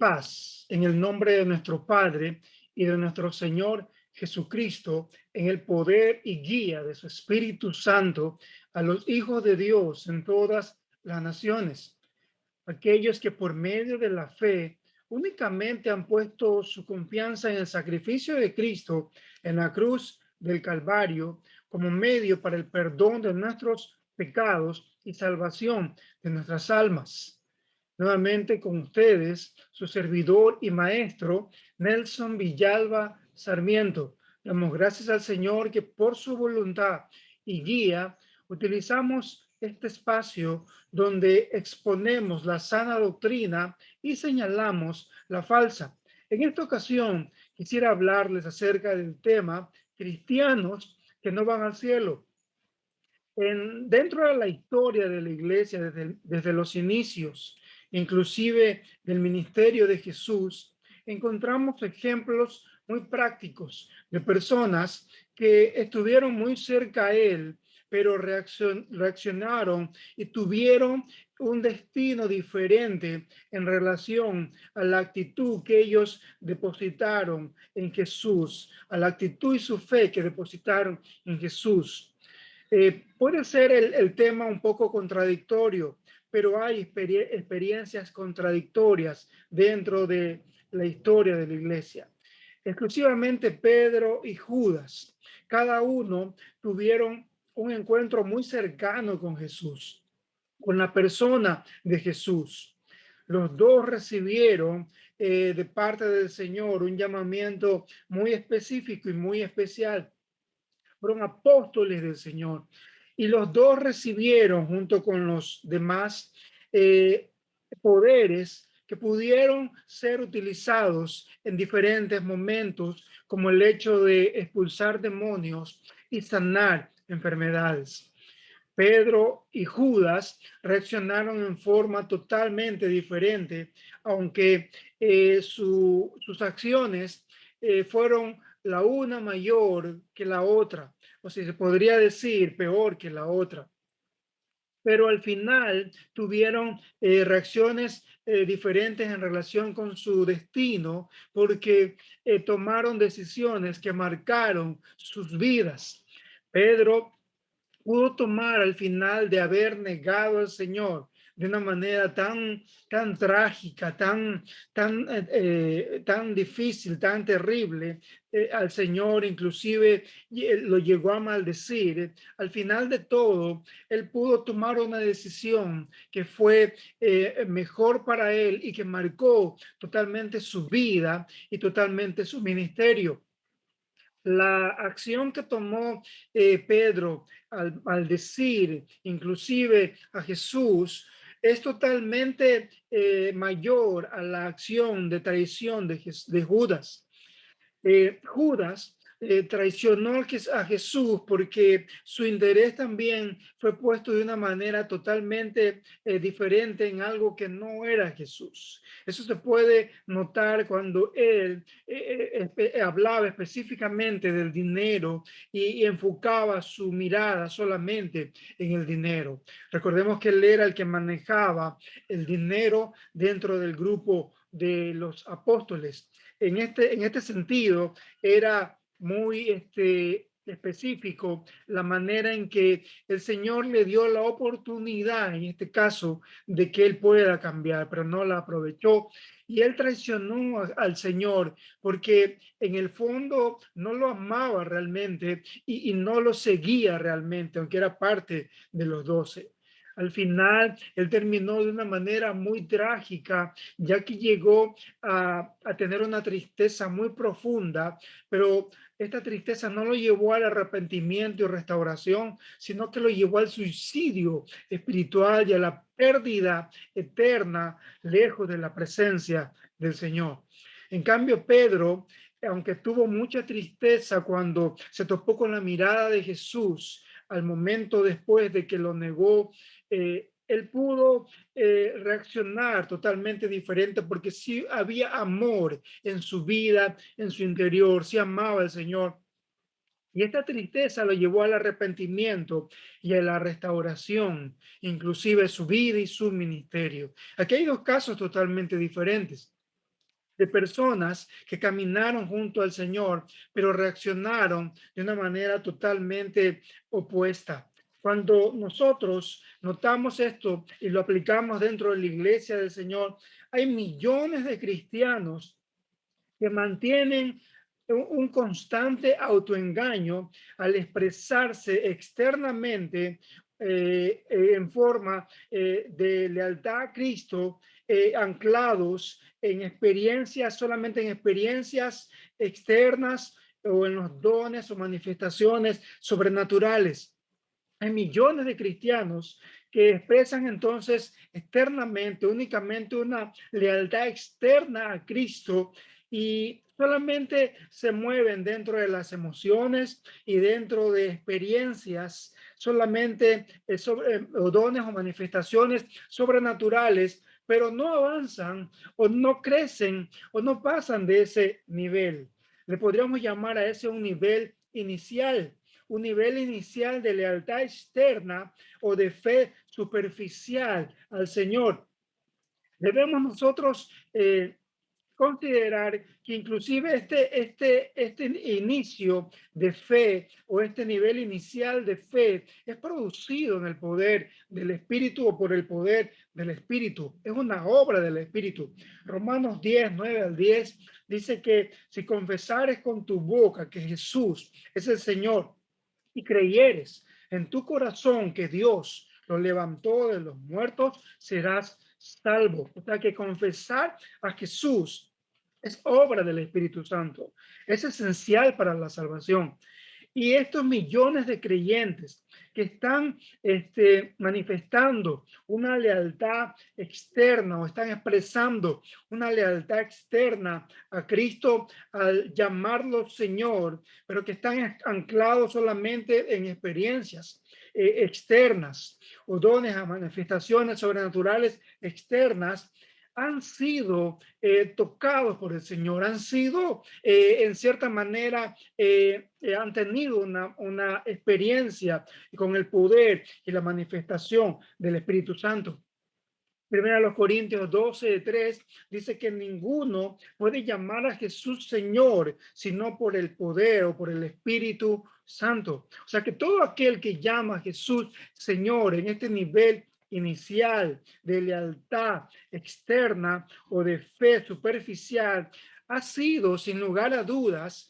paz en el nombre de nuestro Padre y de nuestro Señor Jesucristo, en el poder y guía de su Espíritu Santo, a los hijos de Dios en todas las naciones, aquellos que por medio de la fe únicamente han puesto su confianza en el sacrificio de Cristo en la cruz del Calvario como medio para el perdón de nuestros pecados y salvación de nuestras almas. Nuevamente con ustedes, su servidor y maestro, Nelson Villalba Sarmiento. Damos gracias al Señor que por su voluntad y guía utilizamos este espacio donde exponemos la sana doctrina y señalamos la falsa. En esta ocasión quisiera hablarles acerca del tema cristianos que no van al cielo. Dentro de la historia de la iglesia, desde los inicios, inclusive del ministerio de Jesús, encontramos ejemplos muy prácticos de personas que estuvieron muy cerca a él, pero reaccionaron y tuvieron un destino diferente en relación a la actitud que ellos depositaron en Jesús, a la actitud y su fe que depositaron en Jesús. Puede ser el tema un poco contradictorio, pero hay experiencias contradictorias dentro de la historia de la iglesia. Exclusivamente Pedro y Judas, cada uno tuvieron un encuentro muy cercano con Jesús, con la persona de Jesús. Los dos recibieron de parte del Señor un llamamiento muy específico y muy especial. Fueron apóstoles del Señor. Y los dos recibieron, junto con los demás, eh, poderes que pudieron ser utilizados en diferentes momentos, como el hecho de expulsar demonios y sanar enfermedades. Pedro y Judas reaccionaron en forma totalmente diferente, aunque sus acciones fueron la una mayor que la otra, o si se podría decir peor que la otra. Pero al final tuvieron reacciones diferentes en relación con su destino, porque tomaron decisiones que marcaron sus vidas. Pedro pudo tomar al final de haber negado al Señor de una manera tan trágica, tan difícil, tan terrible al Señor, inclusive lo llegó a maldecir. Al final de todo, él pudo tomar una decisión que fue mejor para él y que marcó totalmente su vida y totalmente su ministerio. La acción que tomó Pedro al decir inclusive a Jesús es totalmente mayor a la acción de traición de Judas. Judas traicionó a Jesús porque su interés también fue puesto de una manera totalmente diferente en algo que no era Jesús. Eso se puede notar cuando él hablaba específicamente del dinero y enfocaba su mirada solamente en el dinero. Recordemos que él era el que manejaba el dinero dentro del grupo de los apóstoles. En este sentido, era muy específico la manera en que el Señor le dio la oportunidad, en este caso, de que él pueda cambiar, pero no la aprovechó. Y él traicionó al Señor porque en el fondo no lo amaba realmente y no lo seguía realmente, aunque era parte de los 12. Al final, él terminó de una manera muy trágica, ya que llegó a tener una tristeza muy profunda, pero esta tristeza no lo llevó al arrepentimiento y restauración, sino que lo llevó al suicidio espiritual y a la pérdida eterna lejos de la presencia del Señor. En cambio, Pedro, aunque tuvo mucha tristeza cuando se topó con la mirada de Jesús al momento después de que lo negó, él pudo reaccionar totalmente diferente porque sí había amor en su vida, en su interior, sí amaba al Señor. Y esta tristeza lo llevó al arrepentimiento y a la restauración, inclusive su vida y su ministerio. Aquí hay dos casos totalmente diferentes. de personas que caminaron junto al Señor, pero reaccionaron de una manera totalmente opuesta. Cuando nosotros notamos esto y lo aplicamos dentro de la iglesia del Señor, hay millones de cristianos que mantienen un constante autoengaño al expresarse externamente en forma de lealtad a Cristo, anclados en experiencias, solamente en experiencias externas o en los dones o manifestaciones sobrenaturales. Hay millones de cristianos que expresan entonces externamente únicamente una lealtad externa a Cristo y solamente se mueven dentro de las emociones y dentro de experiencias solamente o dones o manifestaciones sobrenaturales, pero no avanzan o no crecen o no pasan de ese nivel. Le podríamos llamar a ese un nivel inicial, un nivel inicial de lealtad externa o de fe superficial al Señor. Debemos nosotros considerar que inclusive este inicio de fe o este nivel inicial de fe es producido en el poder del Espíritu o por el poder del Espíritu. Es una obra del Espíritu. Romanos 10, 9 al 10 dice que si confesares con tu boca que Jesús es el Señor y creyeres en tu corazón que Dios lo levantó de los muertos, serás salvo. O sea que confesar a Jesús es obra del Espíritu Santo. Es esencial para la salvación. Y estos millones de creyentes que están manifestando una lealtad externa o están expresando una lealtad externa a Cristo al llamarlo Señor, pero que están anclados solamente en experiencias externas o dones a manifestaciones sobrenaturales externas, han sido tocados por el Señor, han sido en cierta manera, han tenido una experiencia con el poder y la manifestación del Espíritu Santo. Primera los Corintios 12:3 dice que ninguno puede llamar a Jesús Señor sino por el poder o por el Espíritu Santo. O sea que todo aquel que llama a Jesús Señor en este nivel inicial de lealtad externa o de fe superficial ha sido sin lugar a dudas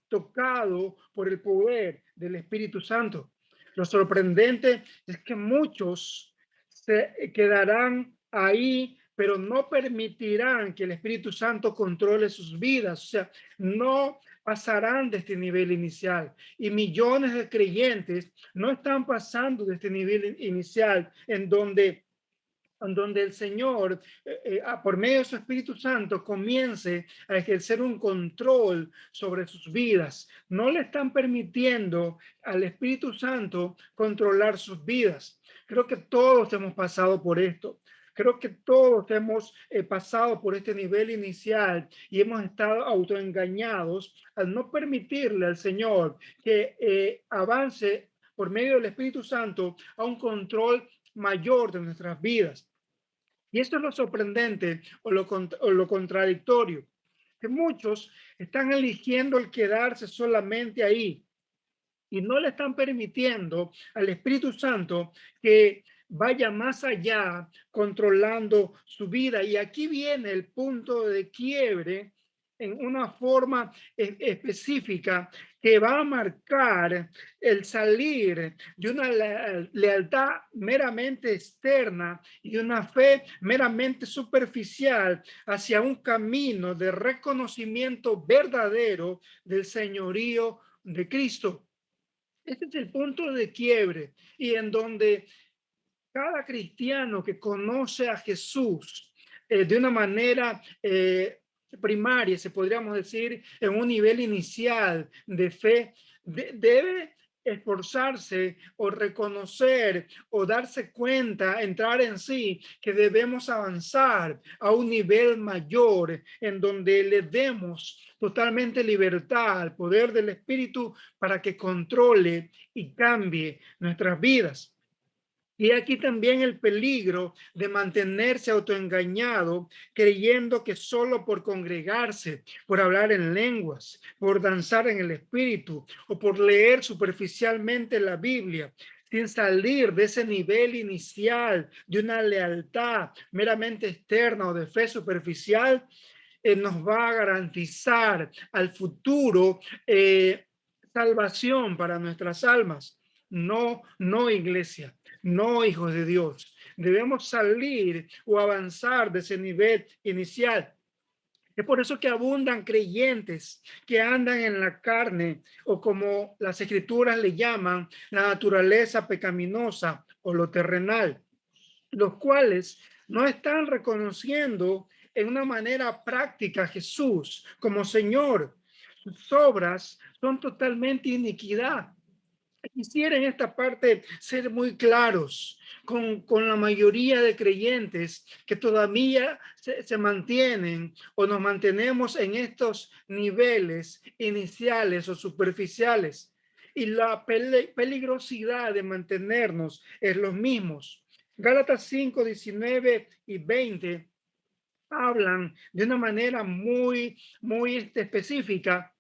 tocado por el poder del Espíritu Santo. Lo sorprendente es que muchos se quedarán ahí, pero no permitirán que el Espíritu Santo controle sus vidas. O sea, no pasarán de este nivel inicial. Y millones de creyentes no están pasando de este nivel inicial en donde el Señor, por medio de su Espíritu Santo, comience a ejercer un control sobre sus vidas. No le están permitiendo al Espíritu Santo controlar sus vidas. Creo que todos hemos pasado por esto. Creo que todos hemos pasado por este nivel inicial y hemos estado autoengañados al no permitirle al Señor que avance por medio del Espíritu Santo a un control mayor de nuestras vidas. Y esto es lo sorprendente o lo contradictorio, que muchos están eligiendo el quedarse solamente ahí y no le están permitiendo al Espíritu Santo que vaya más allá controlando su vida. Y aquí viene el punto de quiebre en una forma específica que va a marcar el salir de una lealtad meramente externa y una fe meramente superficial hacia un camino de reconocimiento verdadero del señorío de Cristo. Este es el punto de quiebre y en donde cada cristiano que conoce a Jesús de una manera primaria, se podríamos decir, en un nivel inicial de fe, debe esforzarse o reconocer o darse cuenta, entrar en sí, que debemos avanzar a un nivel mayor en donde le demos totalmente libertad al poder del Espíritu para que controle y cambie nuestras vidas. Y aquí también el peligro de mantenerse autoengañado, creyendo que solo por congregarse, por hablar en lenguas, por danzar en el espíritu o por leer superficialmente la Biblia, sin salir de ese nivel inicial de una lealtad meramente externa o de fe superficial, nos va a garantizar al futuro salvación para nuestras almas. No, no, iglesia, no, hijos de Dios. Debemos salir o avanzar de ese nivel inicial. Es por eso que abundan creyentes que andan en la carne, o como las escrituras le llaman, la naturaleza pecaminosa o lo terrenal, los cuales no están reconociendo en una manera práctica a Jesús como Señor. Sus obras son totalmente iniquidad. Quisiera en esta parte ser muy claros con la mayoría de creyentes que todavía se mantienen o nos mantenemos en estos niveles iniciales o superficiales. Y la peligrosidad de mantenernos es los mismos. Gálatas 5, 19 y 20 hablan de una manera muy específica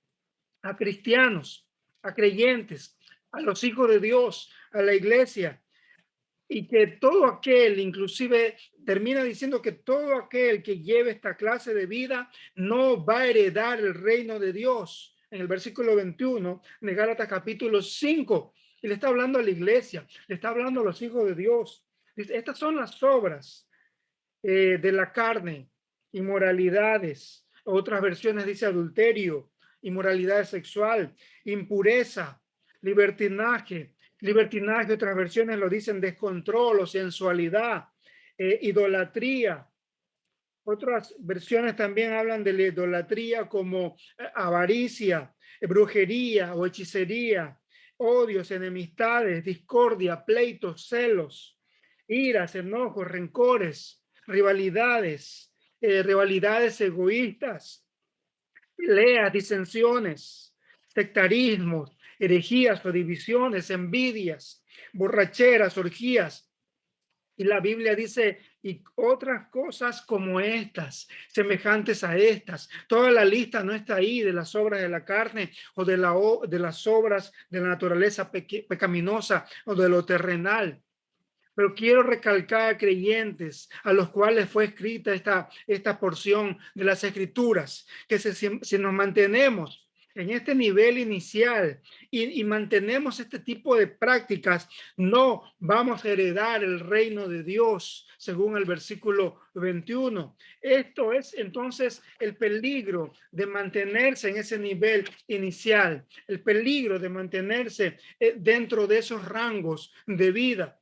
a cristianos, a creyentes, a los hijos de Dios, a la iglesia, y que todo aquel, inclusive termina diciendo que todo aquel que lleve esta clase de vida no va a heredar el reino de Dios. En el versículo 21 de Gálatas capítulo 5, y le está hablando a la iglesia, le está hablando a los hijos de Dios. Dice, estas son las obras de la carne, inmoralidades, otras versiones dice adulterio, inmoralidad sexual, impureza, libertinaje, otras versiones lo dicen descontrol o sensualidad, idolatría. Otras versiones también hablan de la idolatría como avaricia, brujería o hechicería, odios, enemistades, discordia, pleitos, celos, iras, enojos, rencores, rivalidades egoístas, peleas, disensiones, sectarismos, herejías o divisiones, envidias, borracheras, orgías. Y la Biblia dice, y otras cosas como estas, semejantes a estas. Toda la lista no está ahí de las obras de la carne o de las obras de la naturaleza pecaminosa o de lo terrenal. Pero quiero recalcar a creyentes a los cuales fue escrita esta porción de las Escrituras, que si nos mantenemos en este nivel inicial y mantenemos este tipo de prácticas, no vamos a heredar el reino de Dios, según el versículo 21. Esto es entonces el peligro de mantenerse en ese nivel inicial, el peligro de mantenerse dentro de esos rangos de vida.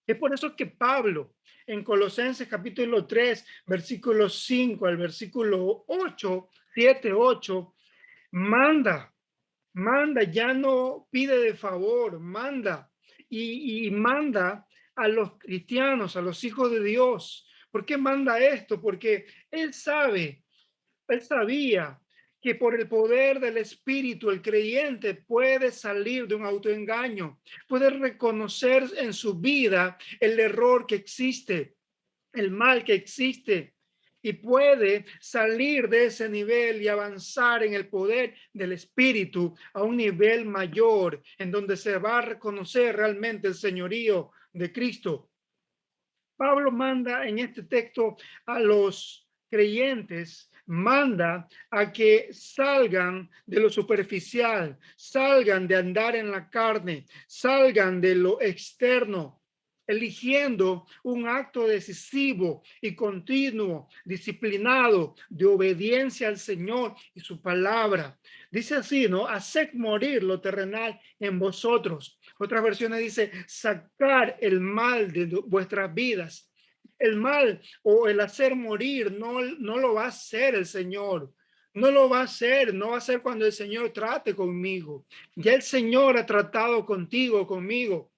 Es por eso que Pablo en Colosenses capítulo 3, versículo 5 al versículo 8, 7, 8, manda, ya no pide de favor, manda y manda a los cristianos, a los hijos de Dios. ¿Por qué manda esto? Porque él sabía que por el poder del Espíritu el creyente puede salir de un autoengaño, puede reconocer en su vida el error que existe, el mal que existe, y puede salir de ese nivel y avanzar en el poder del Espíritu a un nivel mayor, en donde se va a reconocer realmente el señorío de Cristo. Pablo manda en este texto a los creyentes, manda a que salgan de lo superficial, salgan de andar en la carne, salgan de lo externo, eligiendo un acto decisivo y continuo, disciplinado, de obediencia al Señor y su palabra. Dice así, ¿no? Haced morir lo terrenal en vosotros. Otras versiones dice, sacar el mal de vuestras vidas. El mal o el hacer morir no lo va a hacer el Señor. No lo va a hacer, no va a ser cuando el Señor trate conmigo. Ya el Señor ha tratado contigo, conmigo,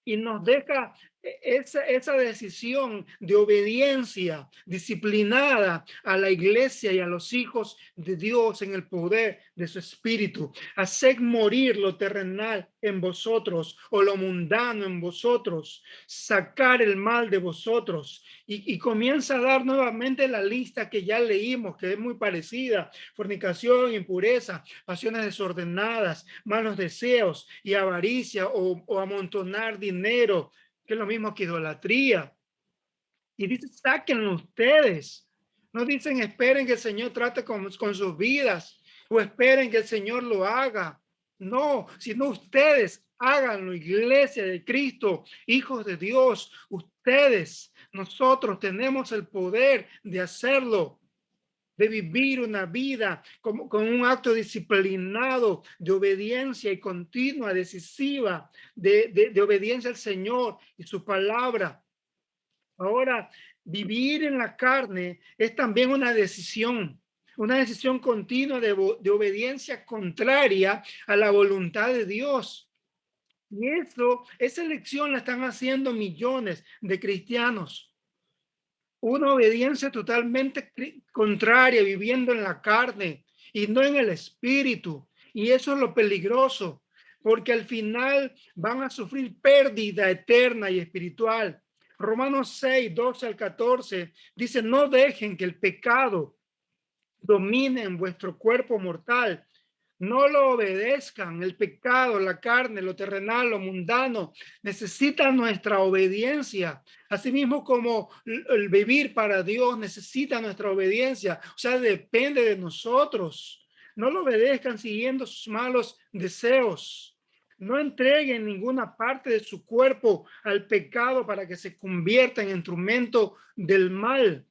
y nos deja esa decisión de obediencia disciplinada a la iglesia y a los hijos de Dios en el poder de su espíritu. Haced morir lo terrenal en vosotros o lo mundano en vosotros, sacar el mal de vosotros. Y comienza a dar nuevamente la lista que ya leímos, que es muy parecida: fornicación, impureza, pasiones desordenadas, malos deseos y avaricia o amontonar dinero, que es lo mismo que idolatría. Y dice, sáquenlo ustedes. No dicen, esperen que el Señor trate con sus vidas o esperen que el Señor lo haga. No, sino ustedes háganlo, iglesia de Cristo, hijos de Dios. Ustedes, nosotros tenemos el poder de hacerlo, de vivir una vida con un acto disciplinado de obediencia y continua, decisiva, de obediencia al Señor y su palabra. Ahora, vivir en la carne es también una decisión continua de obediencia contraria a la voluntad de Dios. Y esa elección la están haciendo millones de cristianos. Una obediencia totalmente contraria, viviendo en la carne y no en el espíritu. Y eso es lo peligroso, porque al final van a sufrir pérdida eterna y espiritual. Romanos 6, 12 al 14 dice, no dejen que el pecado domine en vuestro cuerpo mortal. No lo obedezcan. El pecado, la carne, lo terrenal, lo mundano necesita nuestra obediencia. Asimismo como el vivir para Dios necesita nuestra obediencia. O sea, depende de nosotros. No lo obedezcan siguiendo sus malos deseos. No entreguen ninguna parte de su cuerpo al pecado para que se convierta en instrumento del mal.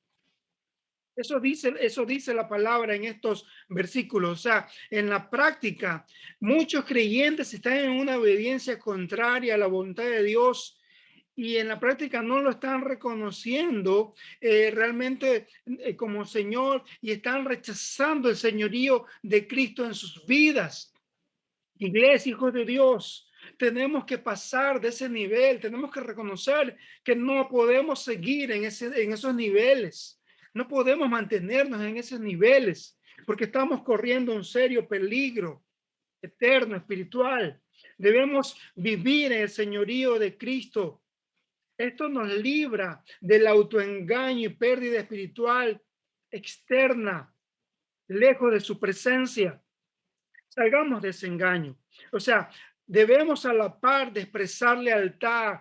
Eso dice la palabra en estos versículos. O sea, en la práctica, muchos creyentes están en una obediencia contraria a la voluntad de Dios y en la práctica no lo están reconociendo realmente como Señor, y están rechazando el señorío de Cristo en sus vidas. Iglesia, hijos de Dios, tenemos que pasar de ese nivel. Tenemos que reconocer que no podemos seguir en esos niveles. No podemos mantenernos en esos niveles porque estamos corriendo un serio peligro eterno, espiritual. Debemos vivir en el señorío de Cristo. Esto nos libra del autoengaño y pérdida espiritual externa, lejos de su presencia. Salgamos de ese engaño. O sea, debemos a la par de expresar lealtad,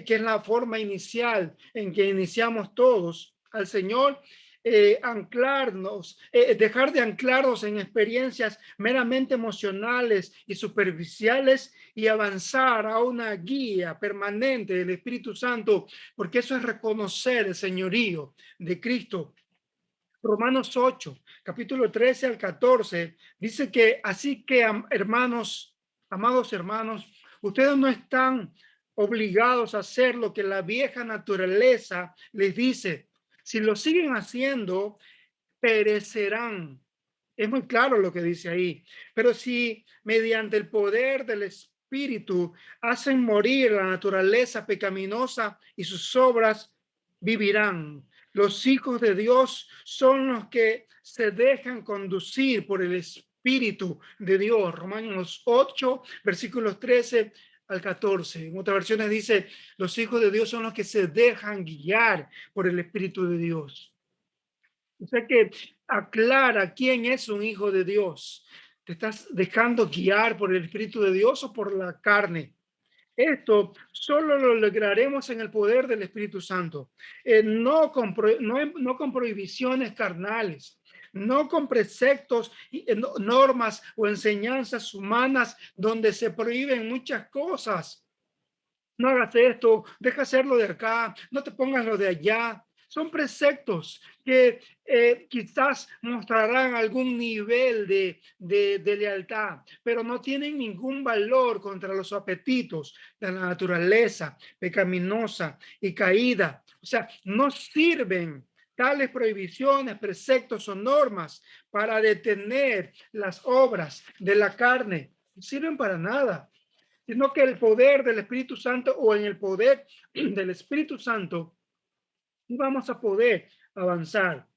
que es la forma inicial en que iniciamos todos al Señor, anclarnos, dejar de anclarnos en experiencias meramente emocionales y superficiales y avanzar a una guía permanente del Espíritu Santo, porque eso es reconocer el señorío de Cristo. Romanos 8, capítulo 13 al 14, dice que así que, hermanos, amados hermanos, ustedes no están obligados a hacer lo que la vieja naturaleza les dice. Si lo siguen haciendo, perecerán. Es muy claro lo que dice ahí. Pero si mediante el poder del Espíritu hacen morir la naturaleza pecaminosa y sus obras, vivirán. Los hijos de Dios son los que se dejan conducir por el Espíritu de Dios. Romanos 8, versículos 13 al 14. En otras versiones dice, los hijos de Dios son los que se dejan guiar por el Espíritu de Dios. O sea que aclara quién es un hijo de Dios. ¿Te estás dejando guiar por el Espíritu de Dios o por la carne? Esto solo lo lograremos en el poder del Espíritu Santo, no con prohibiciones carnales, no con preceptos, normas o enseñanzas humanas donde se prohíben muchas cosas. No hagas esto, deja hacerlo de acá, no te pongas lo de allá. Son preceptos que quizás mostrarán algún nivel de lealtad, pero no tienen ningún valor contra los apetitos de la naturaleza pecaminosa y caída. O sea, no sirven tales prohibiciones, preceptos o normas para detener las obras de la carne. No sirven para nada. sino que el poder del Espíritu Santo o en el poder del Espíritu Santo y vamos a poder avanzar.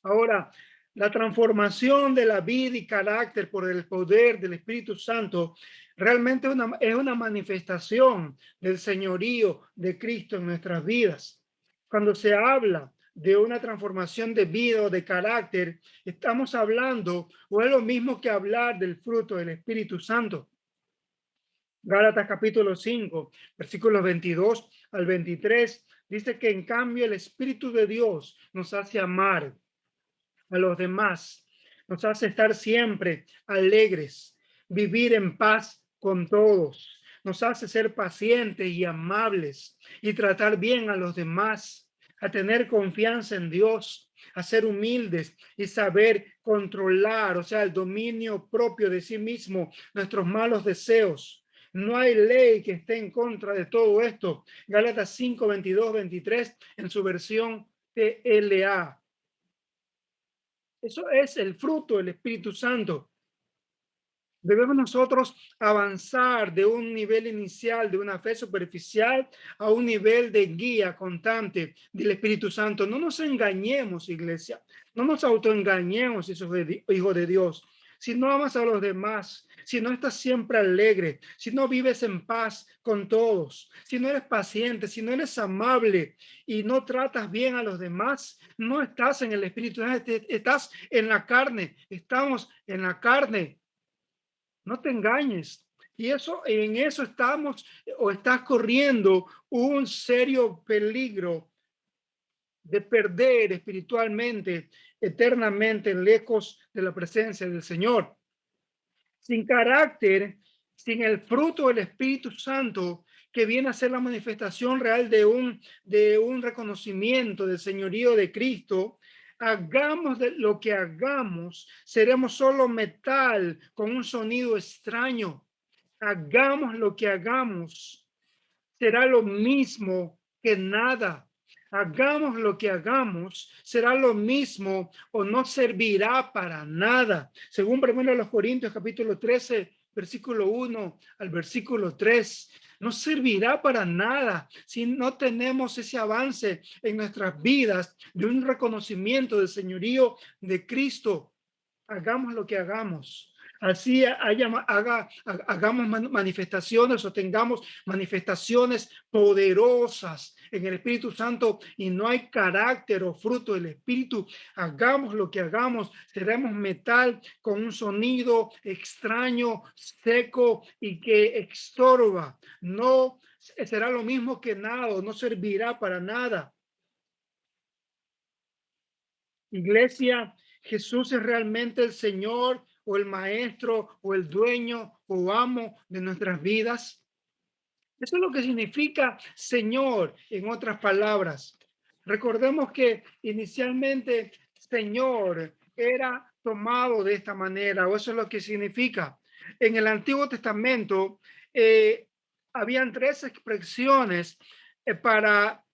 Ahora, la transformación de la vida y carácter por el poder del Espíritu Santo realmente es una manifestación del señorío de Cristo en nuestras vidas. Cuando se habla de una transformación de vida o de carácter, estamos hablando o es lo mismo que hablar del fruto del Espíritu Santo. Gálatas capítulo 5, versículos 22 al 23, dice que en cambio el Espíritu de Dios nos hace amar a los demás, nos hace estar siempre alegres, vivir en paz con todos, nos hace ser pacientes y amables y tratar bien a los demás, a tener confianza en Dios, a ser humildes y saber controlar, o sea, el dominio propio de sí mismo, nuestros malos deseos. No hay ley que esté en contra de todo esto. Gálatas 5, 22, 23 en su versión TLA. Eso es el fruto del Espíritu Santo. Debemos nosotros avanzar de un nivel inicial, de una fe superficial, a un nivel de guía constante del Espíritu Santo. No nos engañemos, iglesia. No nos autoengañemos, hijos de Dios. Si no amas a los demás, si no estás siempre alegre, si no vives en paz con todos, si no eres paciente, si no eres amable y no tratas bien a los demás, no estás en el Espíritu, estás en la carne, estamos en la carne. No te engañes. Y eso, en eso estamos o estás corriendo un serio peligro de perder espiritualmente, eternamente, lejos de la presencia del Señor. Sin carácter, sin el fruto del Espíritu Santo, que viene a ser la manifestación real de un reconocimiento del señorío de Cristo, hagamos de lo que hagamos, seremos solo metal con un sonido extraño. Hagamos lo que hagamos, será lo mismo que nada. Hagamos lo que hagamos, será lo mismo o no servirá para nada. Según 1 Corintios capítulo 13, versículo 1 al versículo 3, no servirá para nada si no tenemos ese avance en nuestras vidas de un reconocimiento del señorío de Cristo. Hagamos lo que hagamos. Así hagamos manifestaciones o tengamos manifestaciones poderosas en el Espíritu Santo y no hay carácter o fruto del Espíritu. Hagamos lo que hagamos, seremos metal con un sonido extraño, seco y que estorba. No será lo mismo que nada, no servirá para nada. Iglesia, Jesús es realmente el Señor o el maestro o el dueño o amo de nuestras vidas. Eso es lo que significa Señor, en otras palabras. Recordemos que inicialmente Señor era tomado de esta manera, o eso es lo que significa. En el Antiguo Testamento habían tres expresiones para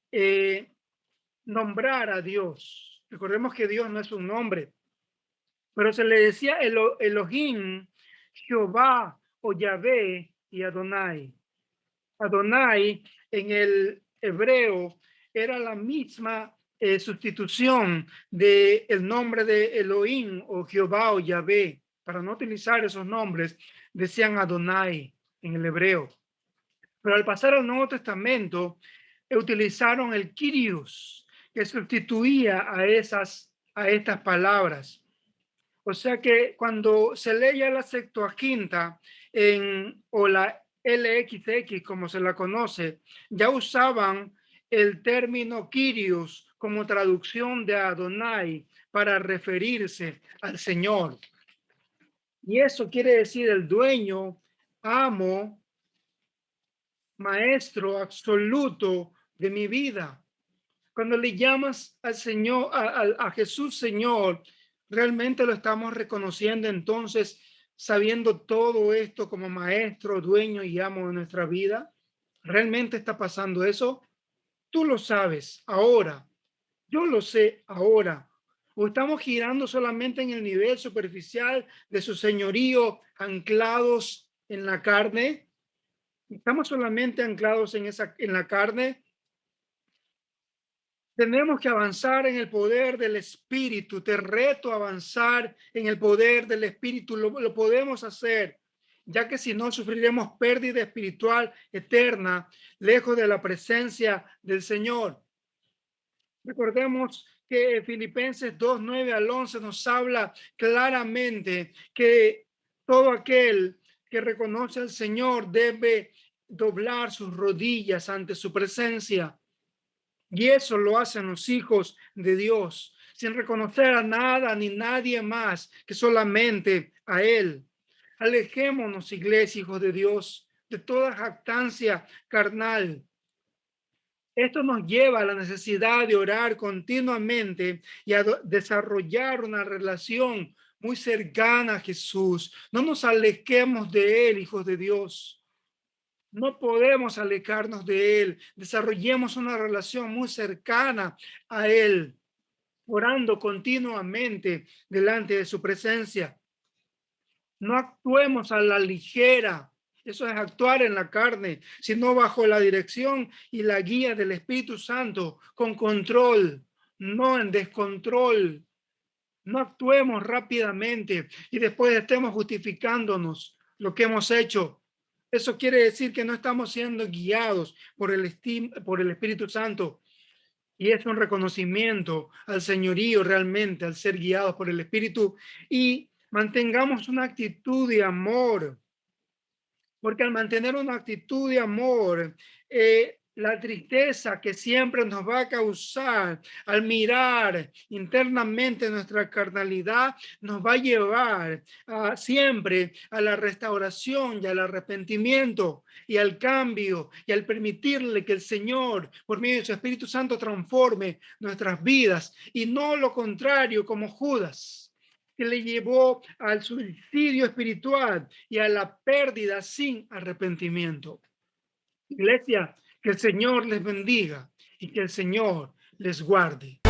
nombrar a Dios. Recordemos que Dios no es un nombre, pero se le decía Elohim, Jehová o Yahvé y Adonai. Adonai en el hebreo era la misma sustitución del nombre de Elohim o Jehová o Yahvé. Para no utilizar esos nombres, decían Adonai en el hebreo. Pero al pasar al Nuevo Testamento, utilizaron el Kyrios, que sustituía a estas palabras. O sea que cuando se leía la Septuaginta o la LXX, como se la conoce, ya usaban el término Kyrios como traducción de Adonai para referirse al Señor. Y eso quiere decir el dueño, amo, maestro absoluto de mi vida. Cuando le llamas al Señor, a Jesús Señor, realmente lo estamos reconociendo entonces, sabiendo todo esto como maestro, dueño y amo de nuestra vida. ¿Realmente está pasando eso? Tú lo sabes ahora. Yo lo sé ahora. ¿O estamos girando solamente en el nivel superficial de su señorío, anclados en la carne? Estamos solamente anclados en la carne. Tenemos que avanzar en el poder del Espíritu. Te reto a avanzar en el poder del Espíritu. Lo podemos hacer, ya que si no sufriremos pérdida espiritual eterna, lejos de la presencia del Señor. Recordemos que Filipenses 2, 9 al 11 nos habla claramente que todo aquel que reconoce al Señor debe doblar sus rodillas ante su presencia. Y eso lo hacen los hijos de Dios, sin reconocer a nada ni nadie más que solamente a Él. Alejémonos, iglesia, hijos de Dios, de toda jactancia carnal. Esto nos lleva a la necesidad de orar continuamente y a desarrollar una relación muy cercana a Jesús. No nos alejemos de Él, hijos de Dios. No podemos alejarnos de Él. Desarrollemos una relación muy cercana a Él, orando continuamente delante de su presencia. No actuemos a la ligera. Eso es actuar en la carne, sino bajo la dirección y la guía del Espíritu Santo, con control, no en descontrol. No actuemos rápidamente y después estemos justificándonos lo que hemos hecho. Eso quiere decir que no estamos siendo guiados por el Espíritu Santo. Y es un reconocimiento al señorío realmente, al ser guiados por el Espíritu. Y mantengamos una actitud de amor, porque al mantener una actitud de amor, la tristeza que siempre nos va a causar al mirar internamente nuestra carnalidad, nos va a llevar siempre a la restauración y al arrepentimiento y al cambio y al permitirle que el Señor, por medio de su Espíritu Santo, transforme nuestras vidas y no lo contrario como Judas, que le llevó al suicidio espiritual y a la pérdida sin arrepentimiento. Iglesia, que el Señor les bendiga y que el Señor les guarde.